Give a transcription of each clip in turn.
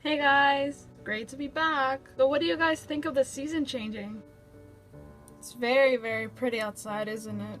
Hey guys, great to be back. But what do you guys think of the season changing? It's very, very pretty outside, isn't it?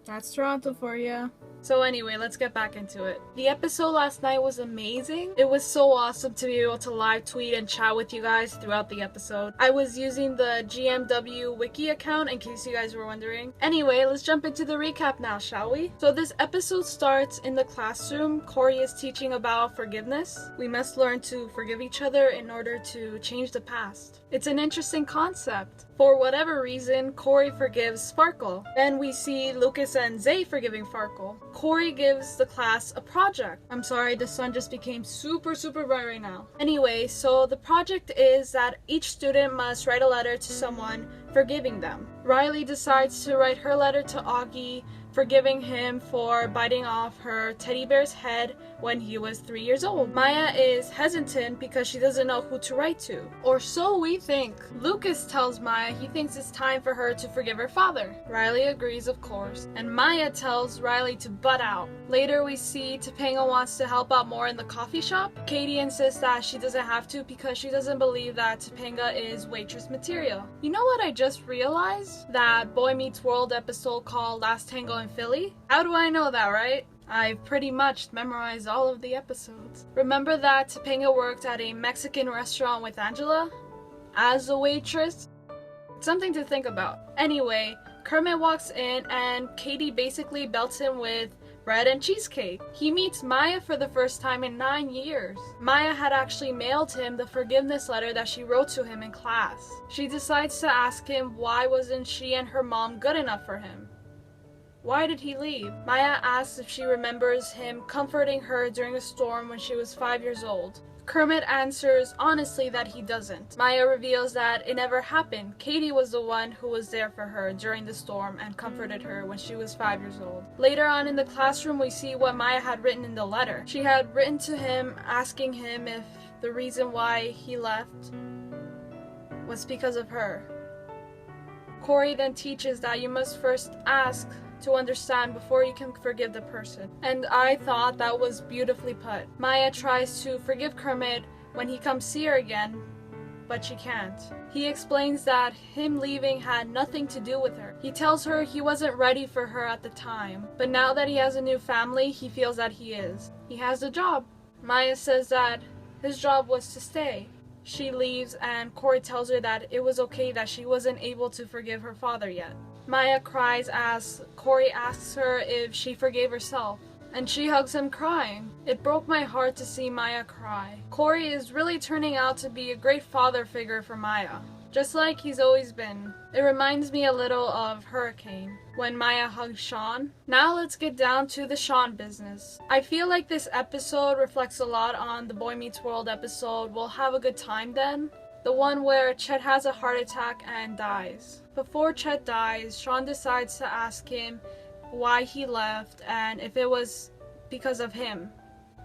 That's Toronto for you. So anyway, let's get back into it. The episode last night was amazing. It was so awesome to be able to live tweet and chat with you guys throughout the episode. I was using the GMW wiki account in case you guys were wondering. Anyway, let's jump into the recap now, shall we? So this episode starts in the classroom. Corey is teaching about forgiveness. We must learn to forgive each other in order to change the past. It's an interesting concept. For whatever reason, Corey forgives Sparkle. Then we see Lucas and Zay forgiving Farkle. Corey gives the class a project. I'm sorry, the sun just became super bright right now. Anyway, so the project is that each student must write a letter to someone forgiving them. Riley decides to write her letter to Augie, forgiving him for biting off her teddy bear's head when he was 3 years old. Maya is hesitant because she doesn't know who to write to. Or so we think. Lucas tells Maya he thinks it's time for her to forgive her father. Riley agrees, of course, and Maya tells Riley to butt out. Later we see Topanga wants to help out more in the coffee shop. Katie insists that she doesn't have to because she doesn't believe that Topanga is waitress material. You know what I just realized? That Boy Meets World episode called Last Tango in Philly? How do I know that, right? I've pretty much memorized all of the episodes. Remember that Topanga worked at a Mexican restaurant with Angela? As a waitress? Something to think about. Anyway, Kermit walks in and Katie basically belts him with bread and cheesecake. He meets Maya for the first time in 9 years. Maya had actually mailed him the forgiveness letter that she wrote to him in class. She decides to ask him why wasn't she and her mom good enough for him. Why did he leave? Maya asks if she remembers him comforting her during a storm when she was 5 years old. Kermit answers honestly that he doesn't. Maya reveals that it never happened. Katie was the one who was there for her during the storm and comforted her when she was 5 years old. Later on in the classroom, we see what Maya had written in the letter. She had written to him asking him if the reason why he left was because of her. Corey then teaches that you must first ask to understand before you can forgive the person. And I thought that was beautifully put. Maya tries to forgive Kermit when he comes see her again, but she can't. He explains that him leaving had nothing to do with her. He tells her he wasn't ready for her at the time, but now that he has a new family, he feels that he is. He has a job. Maya says that his job was to stay. She leaves and Corey tells her that it was okay that she wasn't able to forgive her father yet. Maya cries as Corey asks her if she forgave herself, and she hugs him crying. It broke my heart to see Maya cry. Corey is really turning out to be a great father figure for Maya, just like he's always been. It reminds me a little of Hurricane, when Maya hugged Sean. Now let's get down to the Sean business. I feel like this episode reflects a lot on the Boy Meets World episode We'll Have a Good Time Then, the one where Chet has a heart attack and dies. Before Chet dies, Sean decides to ask him why he left and if it was because of him.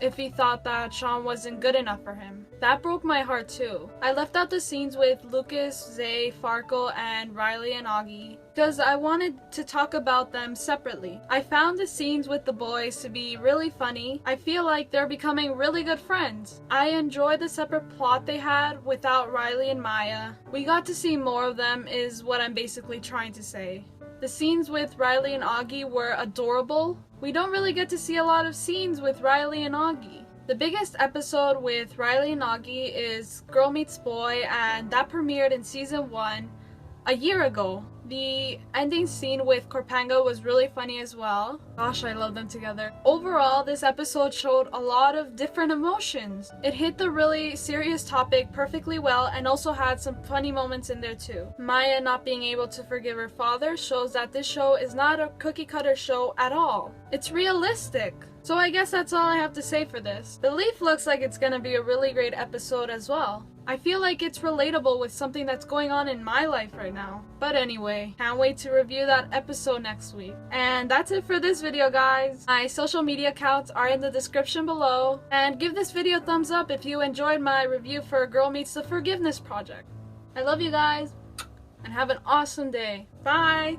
If he thought that Sean wasn't good enough for him. That broke my heart too. I left out the scenes with Lucas, Zay, Farkle, and Riley and Augie because I wanted to talk about them separately. I found the scenes with the boys to be really funny. I feel like they're becoming really good friends. I enjoyed the separate plot they had without Riley and Maya. We got to see more of them is what I'm basically trying to say. The scenes with Riley and Augie were adorable. We don't really get to see a lot of scenes with Riley and Augie. The biggest episode with Riley and Augie is Girl Meets Boy, and that premiered in season 1 a year ago. The ending scene with Corpanga was really funny as well. Gosh, I love them together. Overall, this episode showed a lot of different emotions. It hit the really serious topic perfectly well and also had some funny moments in there too. Maya not being able to forgive her father shows that this show is not a cookie cutter show at all. It's realistic. So I guess that's all I have to say for this. The Leaf looks like it's gonna be a really great episode as well. I feel like it's relatable with something that's going on in my life right now. But anyway, can't wait to review that episode next week. And that's it for this video, guys. My social media accounts are in the description below. And give this video a thumbs up if you enjoyed my review for Girl Meets the Forgiveness Project. I love you guys, and have an awesome day. Bye!